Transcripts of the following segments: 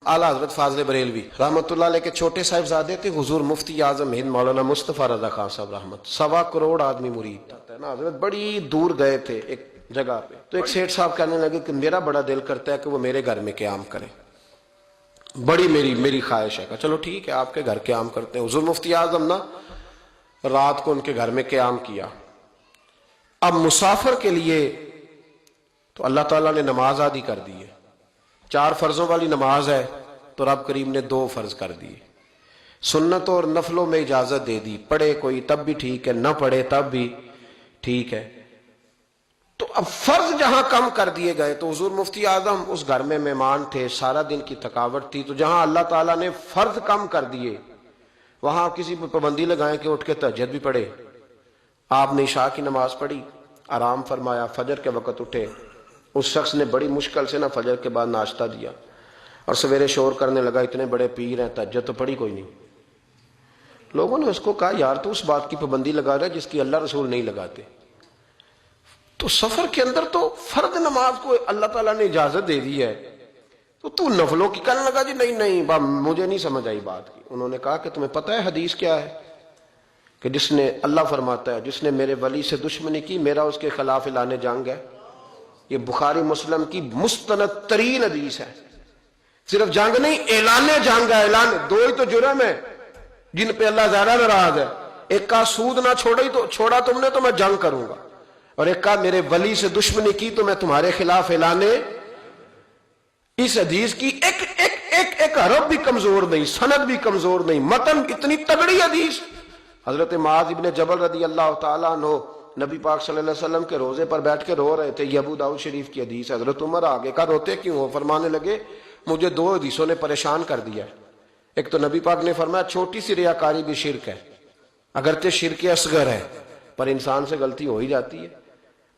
आला हजरत फाजल बरेलवी रहमतुल्लाह अलैह के छोटे साहिबजादे थे हुजूर मुफ्ती आजम हिंद मौलाना मुस्तफा रजा खान साहब रहमत। 1.25 करोड़ आदमी मुरीद है ना। हजरत बड़ी दूर गए थे एक जगह पे, तो एक सेठ साहब कहने लगे कि मेरा बड़ा दिल करता है कि वो मेरे घर में क़याम करें, बड़ी मेरी ख्वाहिश है। चलो ठीक है, आपके घर क़याम करते हैं। हुजूर मुफ्ती आजम ना रात को उनके घर में क़याम किया। अब मुसाफिर के लिए तो अल्लाह ताला ने नमाज आदि कर दी है। 4 फर्जों वाली नमाज है तो रब करीम ने 2 फर्ज कर दिए। सुन्नत और नफलों में इजाजत दे दी, पढ़े कोई तब भी ठीक है, न पढ़े तब भी ठीक है। तो अब फर्ज जहां कम कर दिए गए तो हुजूर मुफ्ती आजम उस घर में मेहमान थे, सारा दिन की थकावट थी, तो जहां अल्लाह ताला ने फर्ज कम कर दिए वहां किसी पर पाबंदी लगाएं कि उठ के तहज्जुद भी पढ़े। आपने इशा की नमाज पढ़ी, आराम फरमाया, फजर के वक़्त उठे। उस शख्स ने बड़ी मुश्किल से ना फजर के बाद नाश्ता दिया और सवेरे शोर करने लगा, इतने बड़े पीर हैं, तहज्जुद तो पढ़ी कोई नहीं। लोगों ने उसको कहा, यार तो उस बात की पाबंदी लगा रहा है जिसकी अल्लाह रसूल नहीं लगाते। तो सफर के अंदर तो फर्द नमाज को अल्लाह ताला ने इजाजत दे दी है, तो तू नफलों की कहने लगा जी नहीं मुझे नहीं समझ आई बात की। उन्होंने कहा कि तुम्हें पता है हदीस क्या है कि जिसने, अल्लाह फरमाता है, जिसने मेरे वली से दुश्मनी की मेरा उसके खिलाफ ऐलान जंग है। ये बुखारी मुस्लिम की मुस्तनद तरीन हदीस है। सिर्फ जंग नहीं, ऐलान जंग है। ऐलान 2 ही तो जुर्म है जिन पे अल्लाह ज्यादा नाराज है। एक का सूद ना छोड़ा तुमने तो मैं जंग करूंगा, और एक का मेरे वली से दुश्मनी की तो मैं तुम्हारे खिलाफ ऐलाने। इस हदीस की एक हरफ भी कमजोर नहीं, सनद भी कमजोर नहीं, मतन इतनी तगड़ी हदीस। हजरत मुआज इब्ने जबल रदी अल्लाह ताला अन्हु नबी पाक सल्लल्लाहु अलैहि वसल्लम के रोजे पर बैठ के रो रहे थे। ये अबू दाऊद शरीफ की हदीस। हजरत उमर आगे का रोते क्यों हो? फरमाने लगे मुझे 2 हदीसों ने परेशान कर दिया। एक तो नबी पाक ने फरमाया छोटी सी रियाकारी भी शिरक है, अगरचे शिरक असगर है पर इंसान से गलती हो ही जाती है।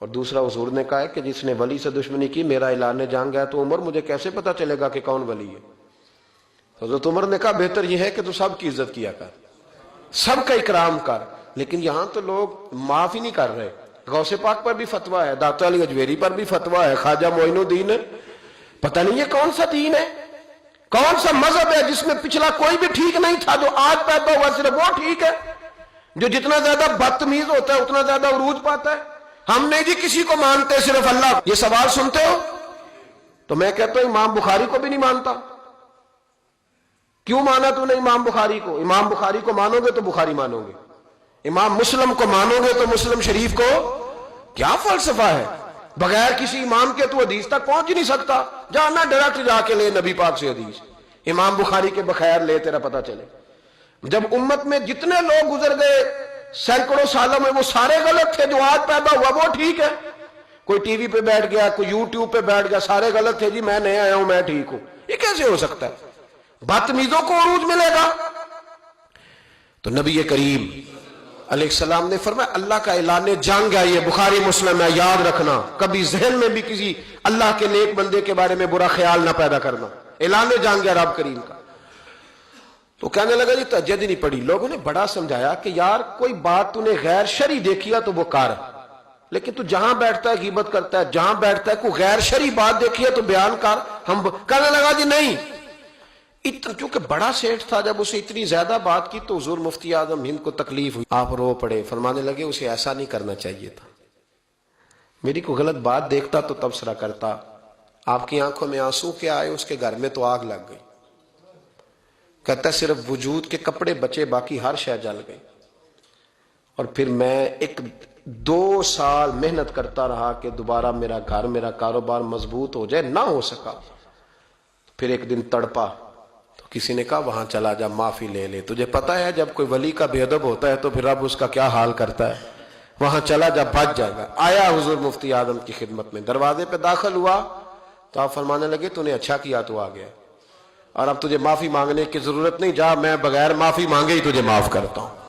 और दूसरा हुजूर ने कहा है कि जिसने वली से दुश्मनी की मेरा ऐलान जंग है। तो उमर मुझे कैसे पता चलेगा कि कौन वली है? हजरत उमर ने कहा बेहतर यह है कि तू सबकी इज्जत किया कर, सबका इकराम कर। लेकिन यहां तो लोग माफ ही नहीं कर रहे। गौसे पाक पर भी फतवा है, दाता अली अजमेरी पर भी फतवा है, ख्वाजा मोइनुद्दीन, पता नहीं ये कौन सा दीन है, कौन सा मजहब है जिसमें पिछला कोई भी ठीक नहीं था, जो आज पैदा हुआ सिर्फ वो ठीक है। जो जितना ज्यादा बदतमीज होता है उतना ज्यादा उरूज पाता है। हम नहीं जी किसी को मानते, सिर्फ अल्लाह। ये सवाल सुनते हो तो मैं कहता हूं इमाम बुखारी को भी नहीं मानता। क्यों माना तूने इमाम बुखारी को? इमाम बुखारी को मानोगे तो बुखारी मानोगे, इमाम मुस्लिम को मानोगे तो मुस्लिम शरीफ को। क्या फलसफा है? बगैर किसी इमाम के तू हदीस तक पहुंच ही नहीं सकता। जाना डायरेक्ट जाके ले नबी पाक से हदीस, इमाम बुखारी के बगैर ले, तेरा पता चले। जब उम्मत में जितने लोग गुजर गए सैकड़ों सालों में, वो सारे गलत थे। जो आज पैदा हुआ वो ठीक है। कोई टीवी पे बैठ गया, कोई यूट्यूब पे बैठ गया, सारे गलत थे जी, मैं नया आया हूं, मैं ठीक हूं। ये कैसे हो सकता है? बदतमीजों को उरूज मिलेगा। तो नबी करीम अलैहिस्सलाम ने फरमाया अल्लाह का ऐलान जंग है। ये बुखारी मुस्लिम है, याद रखना। कभी जहन में भी किसी अल्लाह के नेक बंदे के बारे में बुरा ख्याल ना पैदा करना। ऐलान जंग है रब करीम का। तो कहने लगा जी तहज्जुद ही नहीं पड़ी। लोगों ने बड़ा समझाया कि यार कोई बात तूने गैर शरी देखी है तो वो कर, लेकिन तू जहां बैठता है गीबत करता है, जहां बैठता है कोई गैर शरी बात देखी है तो बयान कर। हम कहने लगा जी नहीं। चूंकि बड़ा सेठ था, जब उसे इतनी ज्यादा बात की तो हुजूर मुफ्ती आजम हिंद को तकलीफ हुई। आप रो पड़े, फरमाने लगे उसे ऐसा नहीं करना चाहिए था। मेरी कोई गलत बात देखता तो तबसरा करता। आपकी आंखों में आंसू क्या आए? उसके घर में तो आग लग गई। कहता सिर्फ वजूद के कपड़े बचे, बाकी हर शय जल गई। और फिर मैं 2 साल मेहनत करता रहा कि दोबारा मेरा घर, मेरा कारोबार मजबूत हो जाए, ना हो सका। फिर एक दिन तड़पा तो किसी ने कहा वहां चला जा, माफी ले ले। तुझे पता है जब कोई वली का बेअदब होता है तो फिर रब उसका क्या हाल करता है। वहां चला जा, बच जाएगा। आया हुजूर मुफ्ती आजम की खिदमत में, दरवाजे पे दाखिल हुआ तो आप फरमाने लगे तूने अच्छा किया, तू आ गया और अब तुझे माफी मांगने की जरूरत नहीं, जा मैं बगैर माफी मांगे ही तुझे माफ करता हूं।